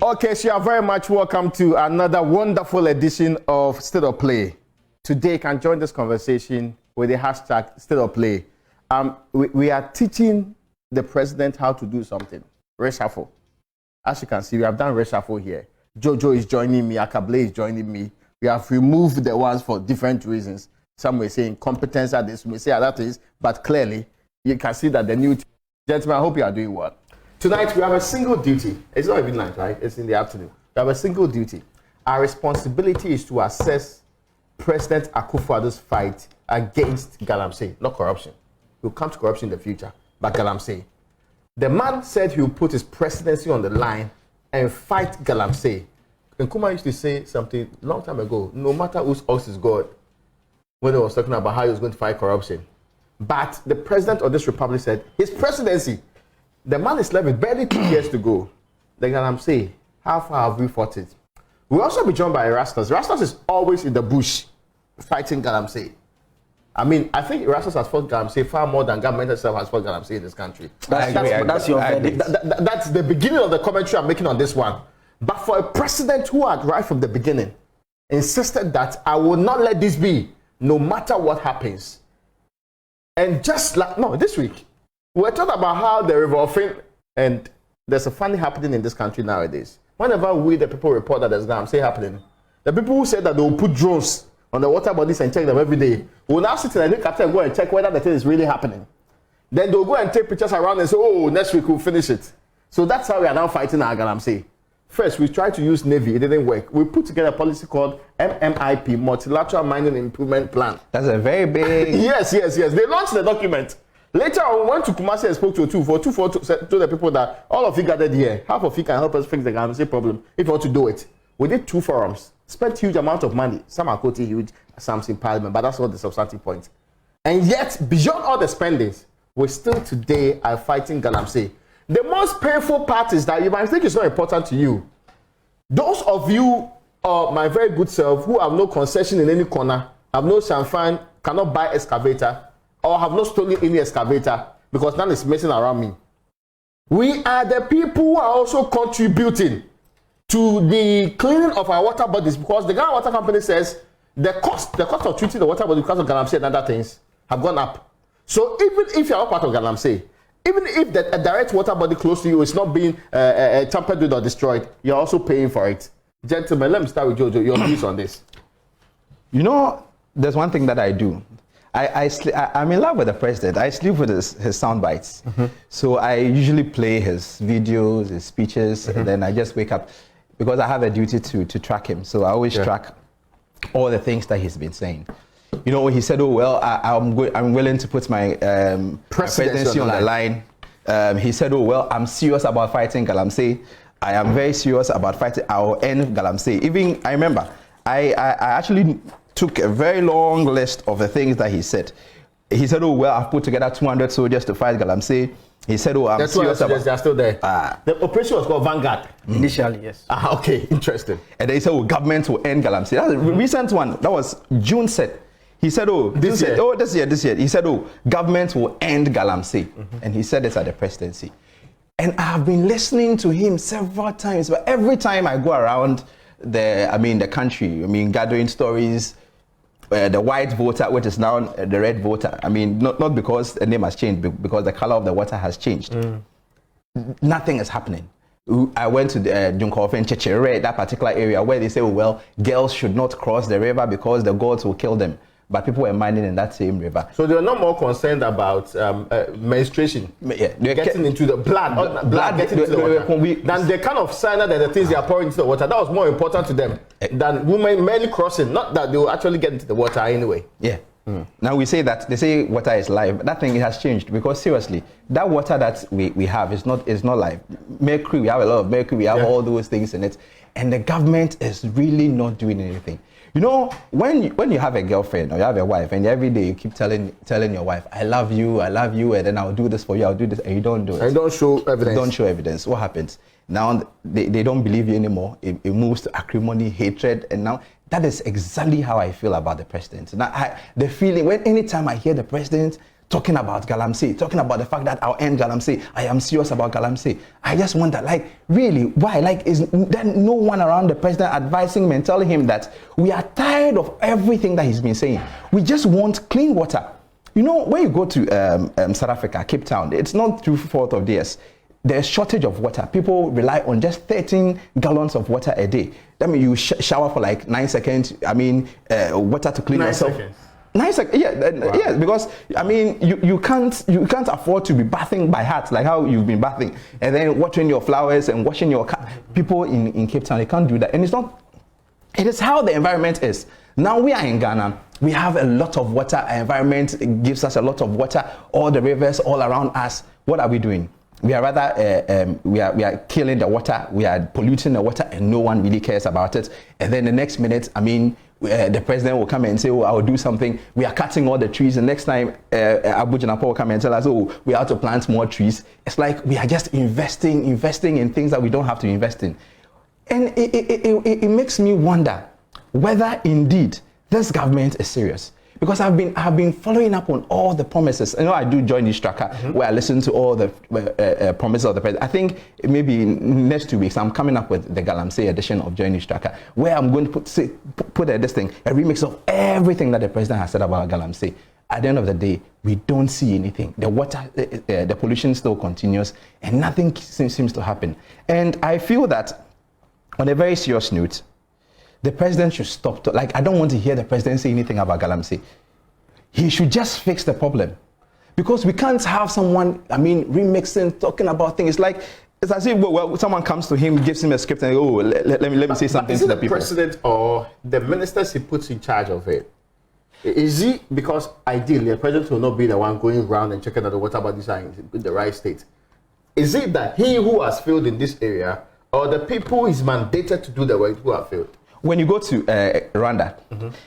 Okay, so you are very much welcome to another wonderful edition of State of Play. Today, you can join this conversation with the hashtag State of Play. We are teaching the president how to do something. Reshuffle. As you can see, we have done reshuffle here. Jojo is joining me. Akable is joining me. We have removed the ones for different reasons. Some may say incompetence, others may say other things, but clearly, you can see that the new gentlemen, I hope you are doing well. Tonight, we have a single duty. It's not even night, right? It's in the afternoon. We have a single duty. Our responsibility is to assess President Akufo-Addo's fight against Galamsey, not corruption. We'll come to corruption in the future, but Galamsey. The man said he would put his presidency on the line and fight Galamsey. Nkrumah used to say something a long time ago, no matter whose ox is God, when he was talking about how he was going to fight corruption. But the president of this republic said his presidency, the man is left with barely 2 years to go. The Galamsey, how far have we fought it? We'll also be joined by Erastus. Erastus is always in the bush fighting Galamsey. I mean, I think Erastus has fought Galamsey far more than government itself has fought Galamsey in this country. That's your verdict. That's the beginning of the commentary I'm making on this one. But for a president who had right from the beginning insisted that I will not let this be, no matter what happens. And just like, no, this week, we're talking about how the revolving, and there's a funny happening in this country nowadays. Whenever we, the people, report that there's Galamsey happening, the people who said that they will put drones on the water bodies and check them every day will now sit in a helicopter and go and check whether the thing is really happening. Then they'll go and take pictures around and say, oh, next week we'll finish it. So that's how we are now fighting our Galamsey. First, we tried to use Navy. It didn't work. We put together a policy called MMIP, Multilateral Mining Improvement Plan. That's a very big... Yes. They launched the document. Later on, we went to Kumasi and spoke to 244 to the people that all of you gathered here. Half of you can help us fix the Galamsey problem if you want to do it. We did 2 forums, spent huge amount of money. Some are quoting huge, some in parliament, but that's not the substantive point. And yet, beyond all the spendings, we still today are fighting Galamsey. The most painful part is that you might think it's not important to you. Those of you, my very good self, who have no concession in any corner, have no champagne, cannot buy excavator, or have not stolen any excavator because none is messing around me. We are the people who are also contributing to the cleaning of our water bodies because the Ghana Water Company says the cost of treating the water body because of Galamsey and other things have gone up. So even if you are not part of Galamsey, even if a direct water body close to you is not being tampered with or destroyed, you're also paying for it. Gentlemen, let me start with Jojo. Your views on this. You know, there's one thing that I do. I'm in love with the president. I sleep with his sound bites. Mm-hmm. So I usually play his videos, his speeches, and then I just wake up because I have a duty to track him. So I always track all the things that he's been saying. You know, he said, oh, well, I'm willing to put my presidency on the line. He said, oh, well, I'm serious about fighting Galamsey. I am very serious about fighting. I'll end Galamsey. Even, I remember, I actually took a very long list of the things that he said. He said, oh, well, I've put together 200 soldiers to fight Galamsey. He said, oh, I'm serious about... They are still there. The operation was called Vanguard. Initially, yes. Okay, interesting. And they said, oh, government will end Galamsey. That's a recent one. That was June said. He said, oh, this year. He said, oh, government will end Galamsey. And he said it at the presidency. And I've been listening to him several times, but every time I go around the country, gathering stories, the white voter, which is now the red voter. Not because the name has changed, because the color of the water has changed. Nothing is happening. I went to Junkofe and Chechere, that particular area, where they say, oh, well, girls should not cross the river because the gods will kill them. But people were mining in that same river. So they're not more concerned about menstruation, getting into the blood getting into the water, than the kind of cyanide and the things they are pouring into the water. That was more important to them than women merely crossing, not that they will actually get into the water anyway. Yeah. Now we say that, they say water is life, but that thing has changed because seriously, that water that we have is not life. Mercury, we have a lot of mercury, we have all those things in it, and the government is really not doing anything. You know, when you have a girlfriend or you have a wife and every day you keep telling your wife, I love you, and then I'll do this for you, I'll do this, and you don't do it. And don't show evidence. Don't show evidence. What happens? Now they don't believe you anymore. It moves to acrimony, hatred, and now that is exactly how I feel about the president. Now the feeling, anytime I hear the president talking about Galamsey, talking about the fact that I'll end Galamsey. I am serious about Galamsey. I just wonder, like, really, why? Like, is there no one around the president advising him and telling him that we are tired of everything that he's been saying? We just want clean water. You know, when you go to South Africa, Cape Town, it's not through fault of theirs. There's shortage of water. People rely on just 13 gallons of water a day. That means you shower for like 9 seconds. I mean, water to clean 9 yourself. seconds. 9 seconds, yeah, Wow. yeah, because I mean, you can't afford to be bathing by heart like how you've been bathing, and then watering your flowers and washing your car. People in Cape Town, they can't do that, and it's not. It is how the environment is. Now we are in Ghana. We have a lot of water. Our environment gives us a lot of water. All the rivers all around us. What are we doing? We are rather we are killing the water. We are polluting the water, and no one really cares about it. And then the next minute, I mean, the president will come and say, "Oh, I will do something." We are cutting all the trees, and next time, Abu Janapa will come and tell us, "Oh, we have to plant more trees." It's like we are just investing in things that we don't have to invest in, and it makes me wonder whether indeed this government is serious. Because I've been following up on all the promises. You know, I do JoyNews tracker where I listen to all the promises of the president. I think maybe next 2 weeks I'm coming up with the Galamsey edition of JoyNews tracker, where I'm going to put a remix of everything that the president has said about Galamsey. At the end of the day, we don't see anything. The water, the pollution still continues, and nothing seems to happen. And I feel that, on a very serious note, the president should stop. I don't want to hear the president say anything about Galamsey. He should just fix the problem. Because we can't have someone, I mean, remixing, talking about things. It's as if someone comes to him, gives him a script, and let me say something to the people. Is it the president or the ministers he puts in charge of it? Is he, because ideally the president will not be the one going around and checking that the water bodies are in the right state. Is it that he who has failed in this area, or the people he's mandated to do the work who have failed? When you go to Rwanda,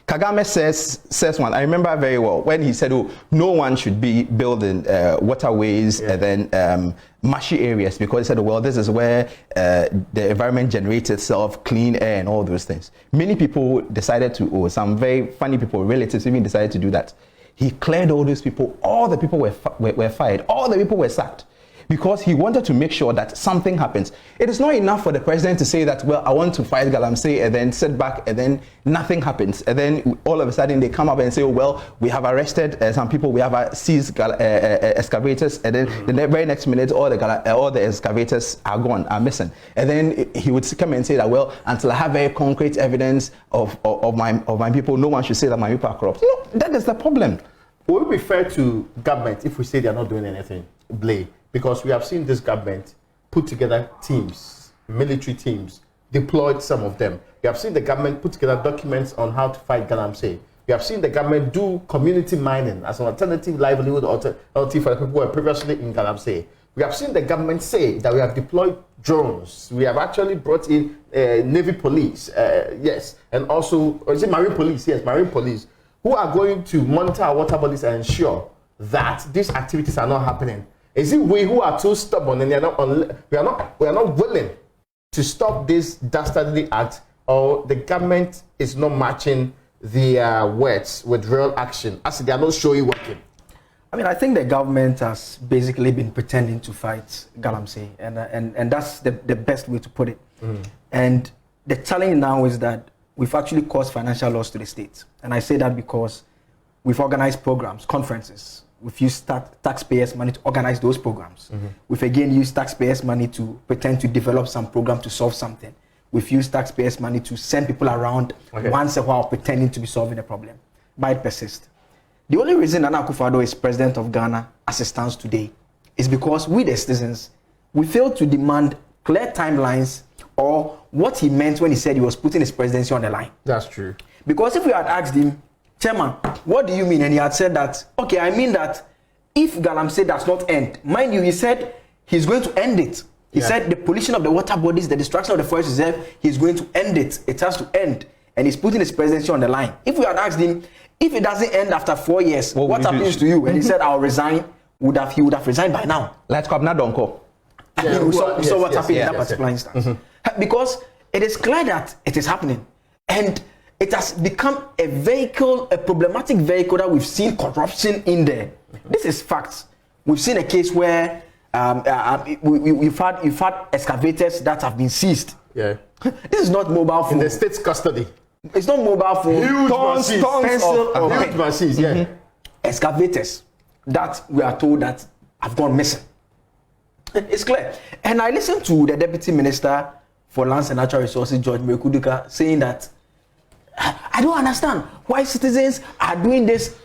Kagame says one. I remember very well when he said, "Oh, no one should be building waterways and then marshy areas," because he said, "Well, this is where the environment generates itself, clean air, and all those things." Many people decided to, some very funny people, relatives even decided to do that. He cleared all those people. All the people were fired. All the people were sacked. Because he wanted to make sure that something happens. It is not enough for the president to say that, well, I want to fight Galamsey, and then sit back, and then nothing happens. And then all of a sudden they come up and say, oh, well, we have arrested some people, we have seized excavators, and then the very next minute all the excavators are gone, are missing. And then he would come and say that, well, until I have very concrete evidence of my people, no one should say that my people are corrupt. You know, that is the problem. Will it be fair to government if we say they are not doing anything, Blay? Because we have seen this government put together teams, military teams, deployed some of them. We have seen the government put together documents on how to fight Galamsey. We have seen the government do community mining as an alternative livelihood alternative for the people who were previously in Galamsey. We have seen the government say that we have deployed drones. We have actually brought in Navy police, yes, and also, or is it Marine police? Yes, Marine police, who are going to monitor our water bodies and ensure that these activities are not happening. Is it we who are too stubborn and we are not willing to stop this dastardly act, or the government is not matching their words with real action as they are not showing working? I mean, I think the government has basically been pretending to fight Galamsey, and that's the best way to put it. And the challenge now is that we've actually caused financial loss to the state. And I say that because we've organized programs, conferences. We've used taxpayers' money to organize those programs. We've again used taxpayers' money to pretend to develop some program to solve something. We've used taxpayers' money to send people around once a while pretending to be solving a problem. But it persists. The only reason Akufo-Addo is president of Ghana as it stands today is because we, the citizens, we failed to demand clear timelines or what he meant when he said he was putting his presidency on the line. That's true. Because if we had asked him, Chairman, what do you mean? And he had said that, okay, I mean that if Galamsey does not end, mind you, he said he's going to end it. He said the pollution of the water bodies, the destruction of the forest reserve, he's going to end it. It has to end. And he's putting his presidency on the line. If we had asked him, if it doesn't end after 4 years, what happens to you? And he said, I'll resign, he would have resigned by now. Let's come now, Donko. So what happened in that particular instance? Because it is clear that it is happening. And it has become a vehicle, a problematic vehicle that we've seen corruption in there. This is facts. We've seen a case where we've had excavators that have been seized. Yeah. This is not mobile phone. In the state's custody. It's not mobile phone. Huge Tons of huge machines, yeah. Excavators that we are told that have gone missing. It's clear. And I listened to the Deputy Minister for Lands and Natural Resources, George Mekuduka, saying that I don't understand why citizens are doing this.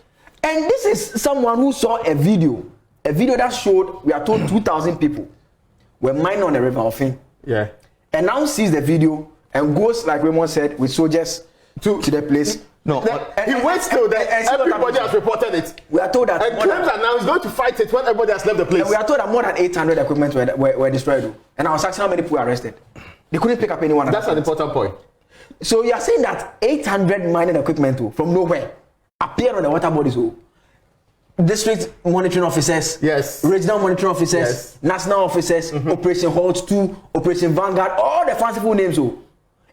And this is someone who saw a video that showed, we are told 2,000 people were mining on the river Ofin. Yeah. And now sees the video and goes, like Raymond said, with soldiers to the place. No, he waits till everybody has reported it. We are told that. And claims that now he's going to fight it when everybody has left the place. And we are told that more than 800 equipment were destroyed. And I was asking how many people were arrested. They couldn't pick up anyone. That's an important point. So you are saying that 800 mining equipment from nowhere appeared on the water bodies. District monitoring officers, yes, regional monitoring officers, yes, national officers, Operation Halt 2, Operation Vanguard, all the fanciful names.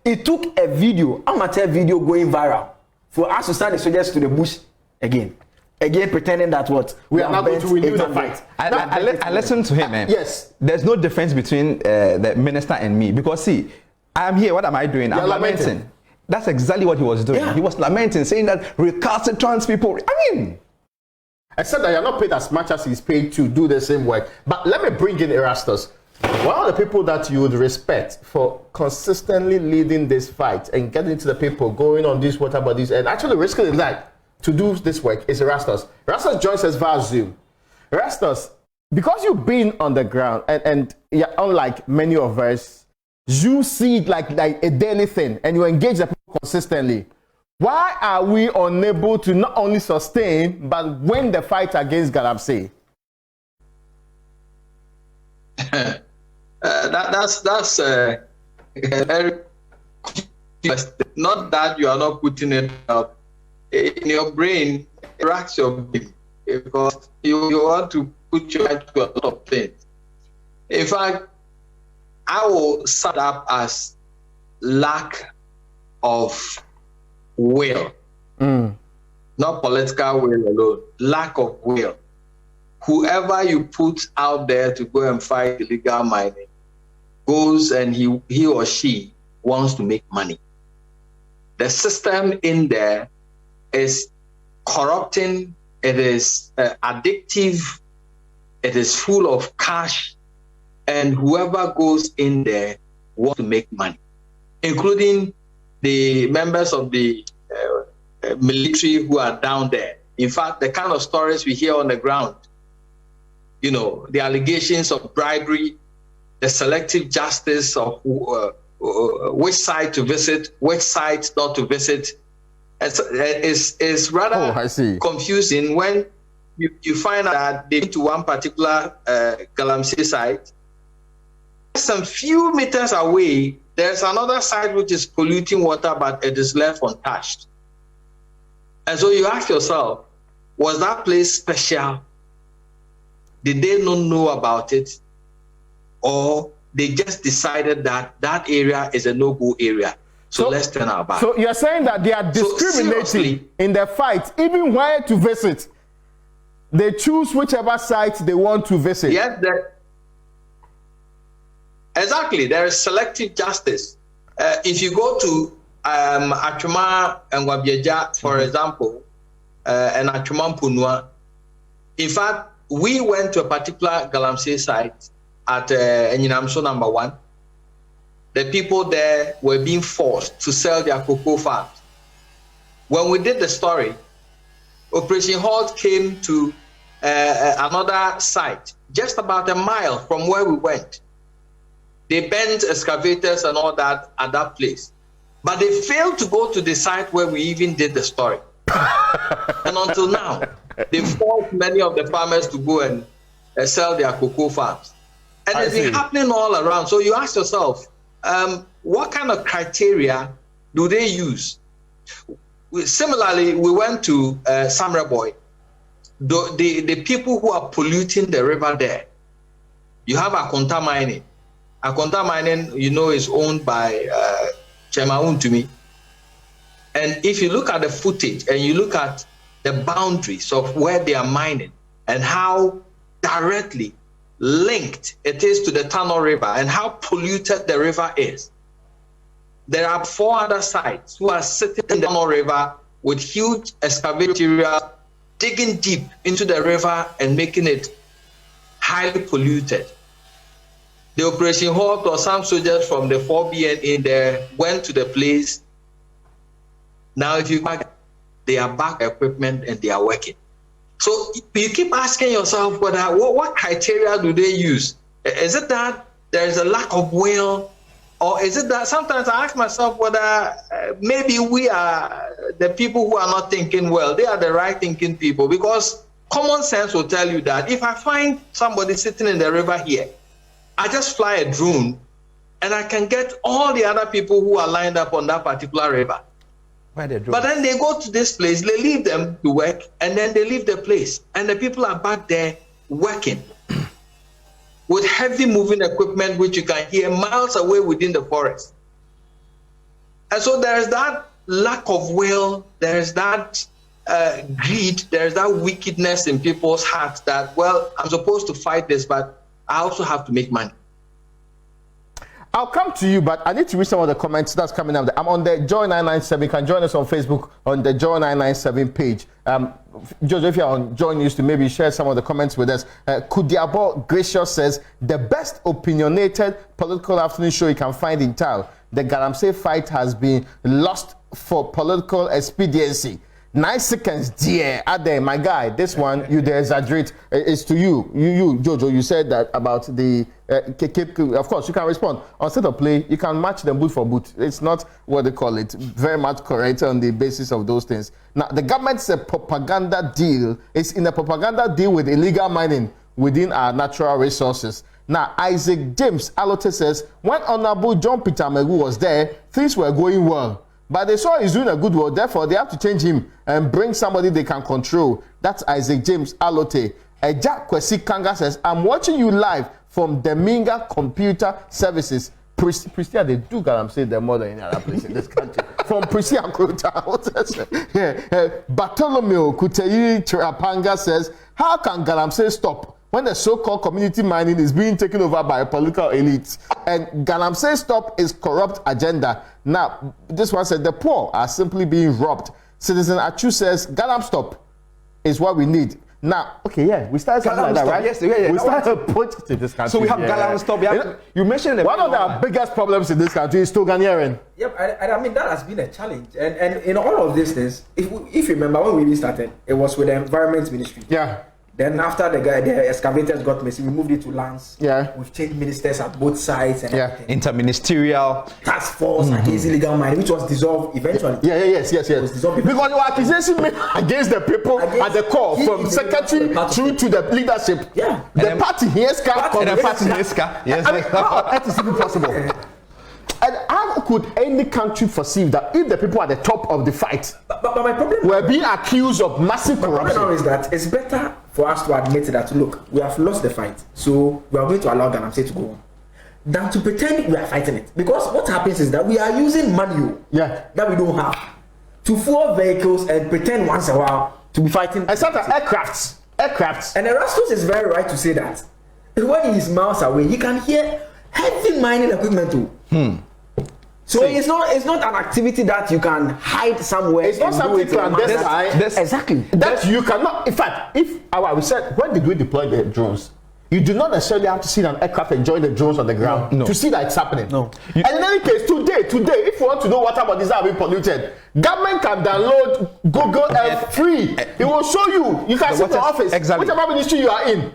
It took a video, amateur video going viral for us to send the soldiers to the bush again pretending that what we are not going to renew the fight. I listened to him, man. Yes, there's no difference between the minister and me, because see, I'm here. What am I doing? I'm lamenting. That's exactly what he was doing. Yeah. He was lamenting, saying that recalcitrant people. I mean, except that you're not paid as much as he's paid to do the same work. But let me bring in Erastus. One of the people that you would respect for consistently leading this fight and getting to the people, going on these water bodies and actually risking their life to do this work is Erastus. Erastus joins us via Zoom. Erastus, because you've been on the ground and yeah, unlike many of us, you see it like a daily thing and you engage the people consistently. Why are we unable to not only sustain but win the fight against Galamsey? That's a very not that you are not putting it up in your brain. It racks your brain because you want to put your mind to a lot of things. In fact, I will sum up as lack of will, not political will alone. Lack of will. Whoever you put out there to go and fight illegal mining goes and he or she wants to make money. The system in there is corrupting, it is addictive, it is full of cash, and whoever goes in there wants to make money, including the members of the military who are down there. In fact, the kind of stories we hear on the ground, you know, the allegations of bribery, the selective justice of which side to visit, which side not to visit, is rather confusing when you find out that they went to one particular Galamsey site. Some few meters away, there's another site which is polluting water, but it is left untouched. And so you ask yourself, was that place special? Did they not know about it? Or they just decided that that area is a no-go area? So let's turn our back. So you're saying that they are discriminating in the fight, even where to visit. They choose whichever site they want to visit. Yes, exactly. There is selective justice. If you go to Achuma and Wabieja, for example, and Achuma Punua, in fact, we went to a particular Galamsey site at Enyinamso number 1. The people there were being forced to sell their cocoa farms. When we did the story, Operation Halt came to another site, just about a mile from where we went. They bent excavators and all that at that place. But they failed to go to the site where we even did the story. And until now, they forced many of the farmers to go and sell their cocoa farms. And it's been happening all around. So you ask yourself, what kind of criteria do they use? Similarly, we went to Samra Boy. The people who are polluting the river there, you have Akonta Mining. Akonta Mining, you know, is owned by Chemaun to me. And if you look at the footage and you look at the boundaries of where they are mining and how directly linked it is to the Tano River and how polluted the river is. There are 4 other sites who are sitting in the Tano River with huge excavated materials, digging deep into the river and making it highly polluted. The Operation Halt, or some soldiers from the 4BN in there went to the place. Now, if you back, they are back equipment and they are working. So you keep asking yourself what criteria do they use? Is it that there is a lack of will, or is it that sometimes I ask myself whether maybe we are the people who are not thinking well, they are the right thinking people, because common sense will tell you that if I find somebody sitting in the river here, I just fly a drone and I can get all the other people who are lined up on that particular river. But then they go to this place, they leave them to work, and then they leave the place. And the people are back there working with heavy moving equipment, which you can hear miles away within the forest. And so there is that lack of will, there is that greed, there is that wickedness in people's hearts that, well, I'm supposed to fight this, but I also have to make money. I'll come to you, but I need to read some of the comments that's coming up. I'm on the Joy997. You can join us on Facebook on the Joy997 page. George, if you're on JoyNews, to maybe share some of the comments with us. Kudiabo Gracious says, the best opinionated political afternoon show you can find in town. The Galamsey fight has been lost for political expediency. 9 seconds, dear. Ade, my guy, this one, you exaggerate. It's to you. You, Jojo, you said that about the of course, you can respond. On State of Play, you can match them boot for boot. It's not what they call it. Very much correct on the basis of those things. Now, the government's propaganda deal is in a propaganda deal with illegal mining within our natural resources. Now, Isaac James Alote says, when Honorable John Peter Megu was there, things were going well. But they saw he's doing a good work, therefore they have to change him and bring somebody they can control. That's Isaac James Alote. Jack Kwesi Kanga says, I'm watching you live from Deminga Computer Services. Pristia, they do Galamsey the more than any other place in this country. From Pristia Kruta. Bartholomew Kuteyi Trapanga says, how can Galamsey stop when the so-called community mining is being taken over by a political elite? And Galamsey stop is corrupt agenda. Now, this one said the poor are simply being robbed. Citizen Achu says, Galam stop is what we need. Now, okay, yeah, we started something like that, right? Yes, yeah. We started a put to this country. So we have Galam stop. You mentioned one of the biggest problems in this country is Toganieren. Yep, I mean, that has been a challenge. And in all of these things, if you remember when we really started, it was with the Environment Ministry. Yeah. Then after the excavators got messy, we moved it to lands. Yeah. We've changed ministers at both sides and everything. Interministerial task force against illegal mining, which was dissolved eventually. Yes. It was dissolved because there were accusations made against the people at the core, from secretary through to the leadership. Yeah. The party Hieska and the party Hieska. Yes. I mean, how that is even possible? And how could any country perceive that if the people at the top of the fight but my problem were being accused of massive corruption? My problem is that it's better for us to admit that, look, we have lost the fight, so we are going to allow Galamsey to go on, than to pretend we are fighting it. Because what happens is that we are using money that we don't have to fuel vehicles and pretend once in a while to be fighting. And sometimes aircrafts. And Erastus is very right to say that. When he is miles away, he can hear heavy mining equipment too. So it's not an activity that you can hide somewhere. It's not something clandestine. Exactly. That you cannot. In fact, we said, when did we deploy the drones? You do not necessarily have to see an aircraft and join the drones on the ground to see that it's happening. No. And in any case, today, if you want to know what about these are being polluted, government can download Google Earth free. It will show you. You can see the office, whichever ministry you are in.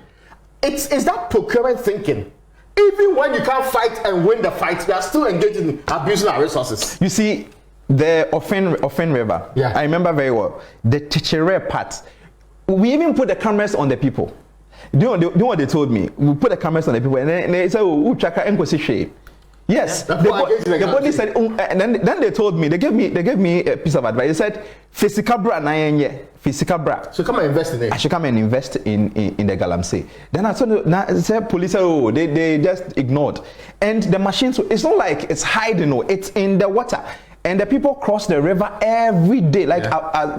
It's that procurement thinking. Even when you can't fight and win the fight, we are still engaged in abusing our resources. You see, the Ofen River, I remember very well, the Chichere part, we even put the cameras on the people. Do you know what they told me? We put the cameras on the people and then they said, oh, Chaka Enkosi Shea. Yes, the body said, and then they told me, they gave me a piece of advice. They said, Fisikabra na yenye, Fisikabra. So come and invest in it. I should come and invest in the Galamsey. Then I said, police said, oh, they just ignored. And the machines, it's not like it's hiding, no, it's in the water. And the people cross the river every day, like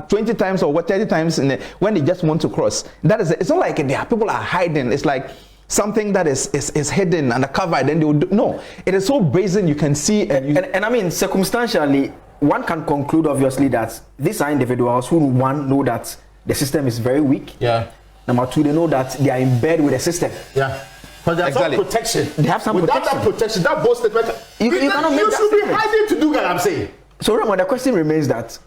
20 times or 30 times when they just want to cross. That is, it's not like people are hiding. It's like something that is hidden under cover. Then they would no. It is so brazen. You can see, and I mean, circumstantially, one can conclude obviously that these are individuals who, one, know that the system is very weak. Yeah. Number two, they know that they are in bed with the system. Yeah. But there's some protection. They have some Without protection. that protection, that bold statement, you cannot make you that should be statement. hiding to do what I'm saying. So, Ramon, the question remains that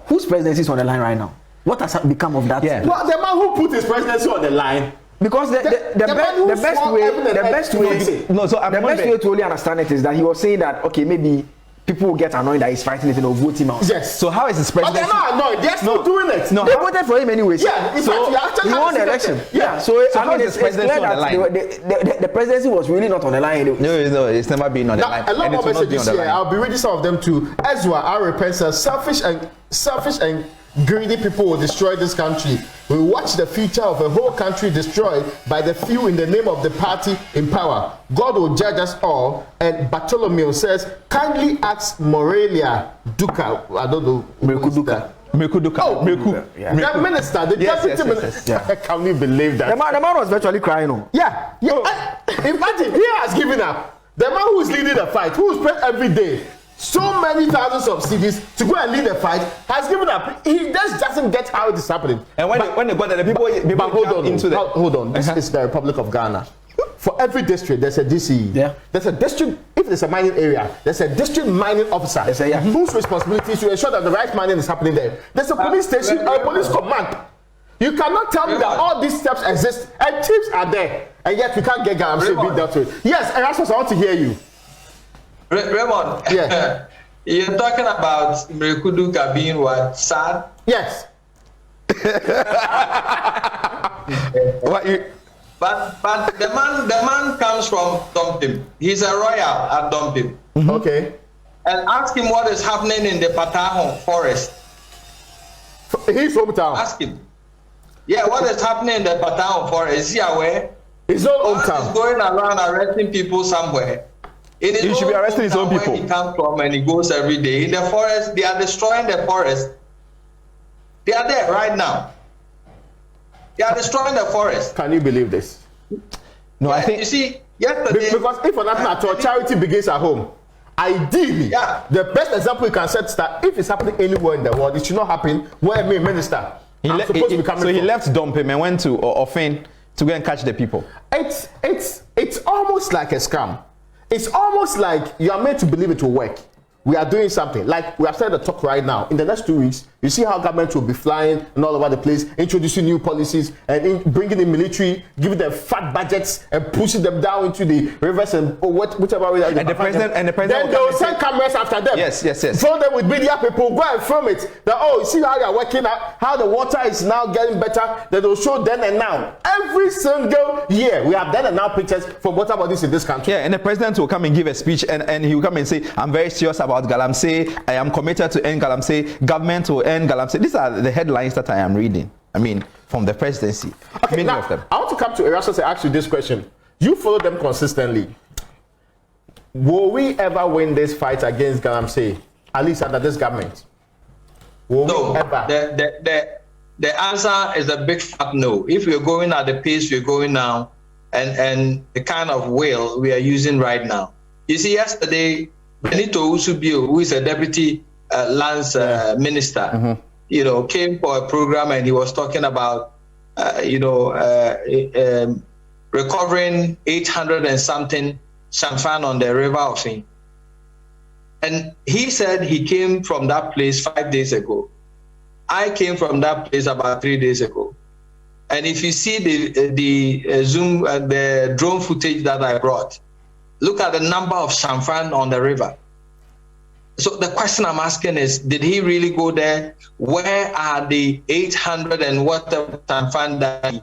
whose presidency is on the line right now? What has become of that? Yeah. Well, the man who put his presidency on the line. Because the best way to really understand it is that he was saying that, okay, maybe people will get annoyed that he's fighting it and they'll vote him out. Yes. So how is his presidency? But they're not annoyed. They're still doing it. No, they voted for him anyways. Yeah. In so fact, he won the election. Yeah. So I mean, it's clear that the presidency was really not on the line. No, it's never been on the line. A lot more messages here. I'll be reading some of them too. Ezra, our repentant, selfish and greedy people will destroy this country. We watch the future of a whole country destroyed by the few in the name of the party in power. God will judge us all. And Bartholomew says, kindly ask Morelia Duka. I don't know. Mekuduka. Oh, that minister, the deputy minister. Yeah. I can't even believe that. The man was virtually crying. Yeah. Imagine, he has given up. The man who is leading the fight, who is praying every day, so many thousands of CDs to go and lead the fight, has given up. He just doesn't get how it is happening. And when they got there, the people hold on. This is the Republic of Ghana. For every district, there's a DCE. Yeah. There's a district. If there's a mining area, there's a district mining officer. Whose responsibility is to ensure that the right mining is happening there. There's a police station or a police command. You cannot tell me that all these steps exist and chiefs are there, and yet we can't get Galamsey beat that way. Yes, Erasmus, I want to hear you. Raymond, yeah. You're talking about Mekuduka being what? Sad? Yes. But the man comes from Dumpim. He's a royal at Dumpim. Mm-hmm. Okay. And ask him what is happening in the Patahon forest. His hometown. Ask him. Yeah, what is happening in the Patahon forest? Is he aware? His own hometown. He's going around arresting people somewhere. He should be arresting his own people. Where he comes from and he goes every day. In the forest, they are destroying the forest. They are there right now. They are destroying the forest. Can you believe this? No, I think you see, yesterday. Because if for nothing at all, charity begins at home. Ideally, the best example you can set is that if it's happening anywhere in the world, it should not happen where me minister. He left Dumpim and went to Ofin to go and catch the people. It's almost like a scam. It's almost like you are meant to believe it will work. We are doing something. Like we have started the talk right now. In the next 2 weeks, you see how government will be flying and all over the place, introducing new policies and bringing in military, giving them fat budgets and pushing them down into the rivers and whichever way. And the president then they will send cameras after them. Yes. Film them with media people. Go and film it. That you see how they are working out, how the water is now getting better. That they'll show then and now. Every single year, we have then and now pictures from water bodies in this country. Yeah, and the president will come and give a speech and he will come and say, I'm very serious about Galamsey. I am committed to end Galamsey. Government will end Galamsey. These are the headlines that I am reading. I mean, from the presidency. Okay, many now, of them. I want to come to Erasmus and ask you this question. You follow them consistently. Will we ever win this fight against Galamsey, at least under this government? Will no, we ever? The answer is a big fat no. If we're going at the pace we're going now and the kind of will we are using right now. You see, yesterday, Benito Usubio, who is a deputy lands minister, came for a program and he was talking about, recovering 800 and something champagne on the river of Fin. And he said he came from that place 5 days ago. I came from that place about 3 days ago. And if you see the Zoom, the drone footage that I brought, look at the number of champagne on the river. So the question I'm asking is, did he really go there? Where are the 800 and whatever champagne that he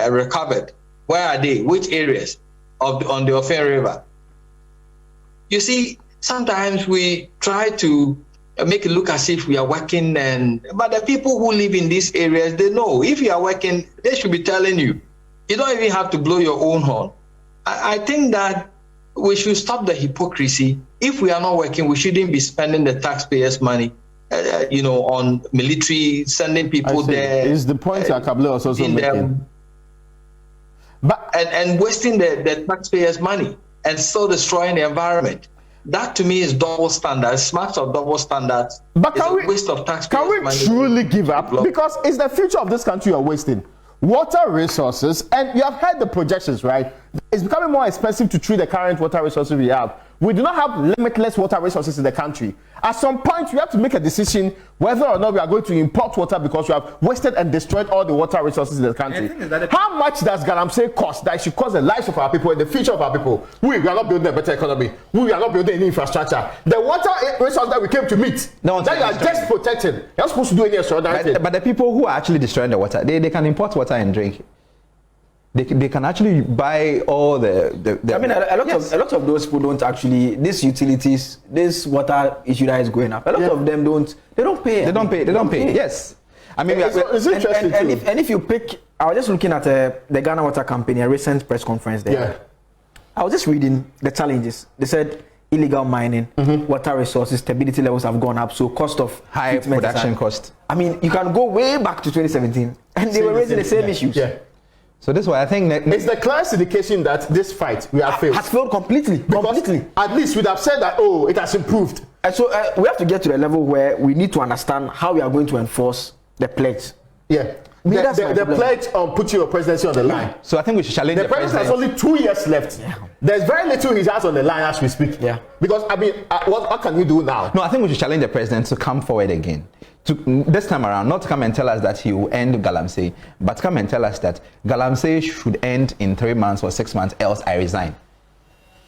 recovered? Where are they? Which areas on the Ofen River? You see, sometimes we try to make it look as if we are working, but the people who live in these areas, they know if you are working, they should be telling you. You don't even have to blow your own horn. I think that we should stop the hypocrisy if we are not working, we shouldn't be spending the taxpayers' money, on military, sending people there. Is the point Akabla was also making? But and wasting the taxpayers' money and still destroying the environment. That to me is double standards, smart of double standards. But it's a waste of taxpayers' money. Can we truly give up? Because it's the future of this country you're wasting. Water resources, and you have heard the projections, right? It's becoming more expensive to treat the current water resources we have. We do not have limitless water resources in the country. At some point, we have to make a decision whether or not we are going to import water because we have wasted and destroyed all the water resources in the country. How much does Galamsey cost that it should cost the lives of our people and the future of our people? We are not building a better economy. We are not building any infrastructure. The water resource that we came to meet, that you are just protecting. You're not supposed to do any extraordinary thing. But the people who are actually destroying the water, they can import water and drink. They can actually buy all the I mean, a lot of those people don't actually, these utilities, this water issue that is going up, a lot of them don't pay. They don't pay. Yes. I mean, it's interesting too. And if you pick, I was just looking at the Ghana Water Company, a recent press conference there. Yeah. I was just reading the challenges. They said illegal mining, water resources, stability levels have gone up, so cost of high production cost. I mean, you can go way back to 2017, and they were raising the same issues. Yeah. So this is why I think that it's the clearest indication that this fight we have failed. Has failed completely. At least we'd have said that, oh, it has improved. And so we have to get to the level where we need to understand how we are going to enforce the pledge. Yeah. The pledge on putting your presidency on the line. So I think we should challenge the president. Has only 2 years left. Yeah. There's very little he has on the line as we speak. Yeah. Because, I mean, what can we do now? No, I think we should challenge the president to come forward again. This time around, not to come and tell us that he will end Galamsey, but to come and tell us that Galamsey should end in 3 months or 6 months, else I resign.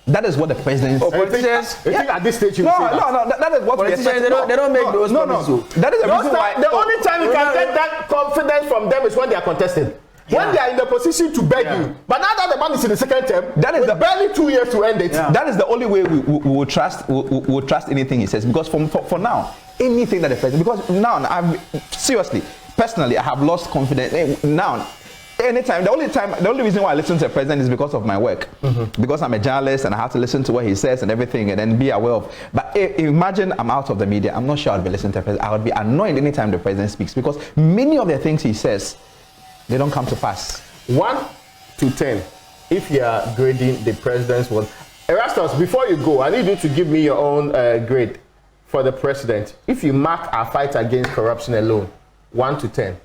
That is what the president. Politicians. You think at this stage you say that? That is what politicians. They don't make those promises. That is the reason why. The only time you can get that confidence from them is when they are contested. Yeah. When they are in the position to beg you. But now that the man is in the second term, that is barely 2 years to end it. Yeah. That is the only way we will trust. We will trust anything he says, because for now, anything that the president. Because now, seriously, personally, I have lost confidence. Now, anytime, the only reason why I listen to the president is because of my work. Because I'm a journalist and I have to listen to what he says and everything, and then be aware of. But imagine I'm out of the media. I'm not sure I'd be listening to the president. I would be annoyed anytime the president speaks, because many of the things he says, they don't come to pass. 1 to 10, if you are grading the president's one. Erastus, before you go, I need you to give me your own grade for the president. If you mark our fight against corruption alone, 1 to 10.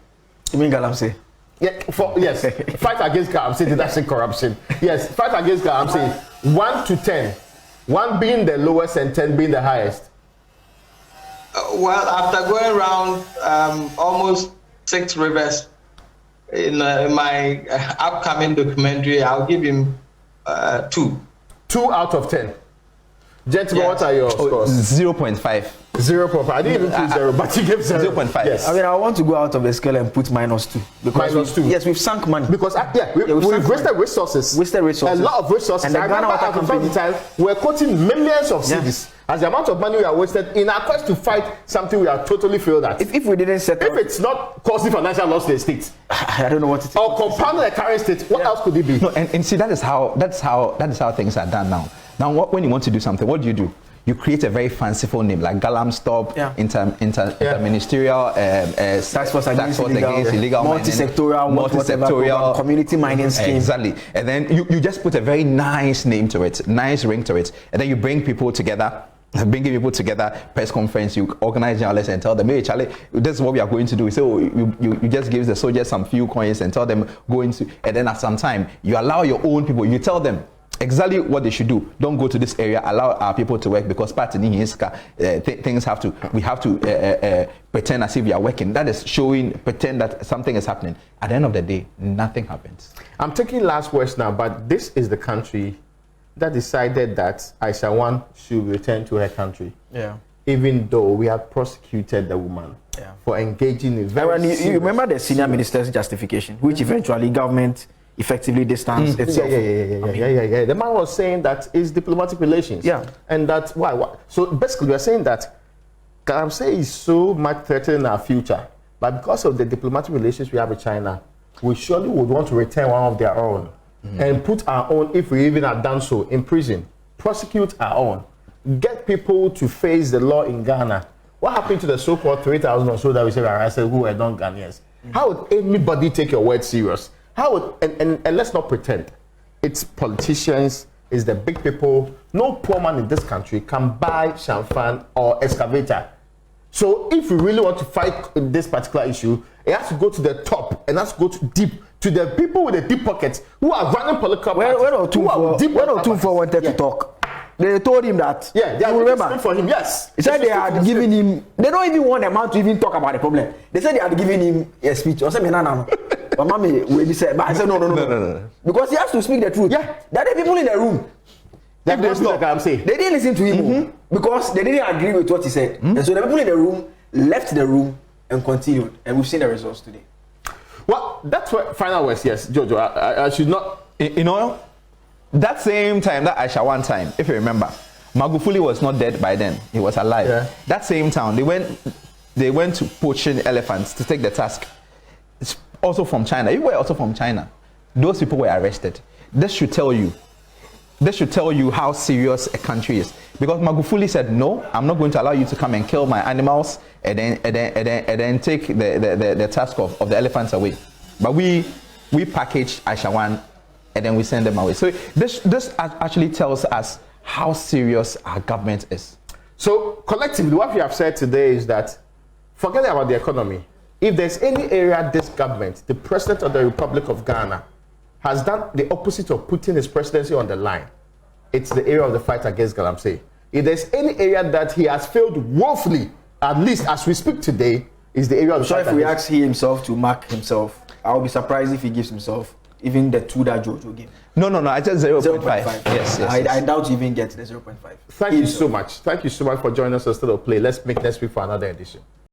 You mean Galamsey? Yeah, yes. Fight against Galamsey, did I say corruption? Yes, fight against Galamsey, 1 to 10. 1 being the lowest and 10 being the highest. Well, after going around almost 6 rivers in my upcoming documentary, I'll give him 2. 2 out of 10. Gentlemen, what are your scores? 0.5. 0.5. I didn't even put 0, but you gave 0. 0.5. Yes. I mean, I want to go out of the scale and put -2. Because -2. Yes, we've sunk money. Because we've wasted resources. A lot of resources. And the Ghana Water Company time we're quoting millions of cedis as the amount of money we are wasted in our quest to fight something we are totally failed at. If we didn't set up, if it's not causing financial loss to the state, I don't know what it is. Or compounding the current state, what else could it be? No, and see, that is how things are done now. Now, when you want to do something, what do? You create a very fanciful name like Galamstop, interministerial, tax force against illegal multi-sectorial community mining scheme. Exactly. And then you just put a very nice name to it, nice ring to it, and then you bring people together. Bringing people together, press conference, you organize journalists and tell them, hey Charlie, this is what we are going to do. So you just give the soldiers some few coins and tell them go into, and then at some time you allow your own people, you tell them exactly what they should do. Don't go to this area, allow our people to work, because we have to pretend as if we are working. That is pretend that something is happening. At the end of the day, nothing happens. I'm taking last words now, but this is the country that decided that Aisha Wan should return to her country. Yeah. Even though we have prosecuted the woman for engaging in very you remember the senior minister's justification, which eventually government effectively distanced itself. Yeah. The man was saying that it's diplomatic relations. Yeah. And that's why. So basically, we are saying that Galamsey is so much threatening our future, but because of the diplomatic relations we have with China, we surely would want to return one of their own and put our own, if we even have done so, in prison, prosecute our own. get people to face the law in Ghana, what happened to the so-called 3,000 or so that we say were arrested who were non-Ghanaians? How would anybody take your word serious? How would, and let's not pretend, it's politicians, it's the big people. No poor man in this country can buy champagne or excavator. So if we really want to fight this particular issue, it has to go to the top and has to go to deep, to the people with the deep pockets who are running political parties. When Otumfuo wanted to talk, they told him that. Yeah, they are remember for him. Yes, he said they had given him. They don't even want a man to even talk about the problem. They said they had given him a speech. I said, no. But mommy, we said, but I said no, because he has to speak the truth. Yeah, there are people in the room. They didn't listen to him because they didn't agree with what he said, and so the people in the room left the room and continued, and we've seen the results today. Well, that's what final words. Yes, Jojo. I should not. You know, that same time, that Aisha one time, if you remember, Magufuli was not dead by then; he was alive. Yeah. That same town, they went to poaching elephants to take the task. It's also from China. You were also from China. Those people were arrested. This should tell you how serious a country is. Because Magufuli said, no, I'm not going to allow you to come and kill my animals and then take the task of the elephants away. But we package Aishawan and then we send them away. So this actually tells us how serious our government is. So collectively, what we have said today is that forget about the economy. If there's any area this government, the President of the Republic of Ghana, has done the opposite of putting his presidency on the line, it's the area of the fight against Galamsey. If there's any area that he has failed woefully, at least as we speak today, is the area of the fight. So if we ask he himself to mark himself, I'll be surprised if he gives himself even the 2 that Jojo gave. No, I just 0.5. Yes. I doubt you even get the 0.5. Thank you so much. Thank you so much for joining us on State of Play. Let's make next week for another edition.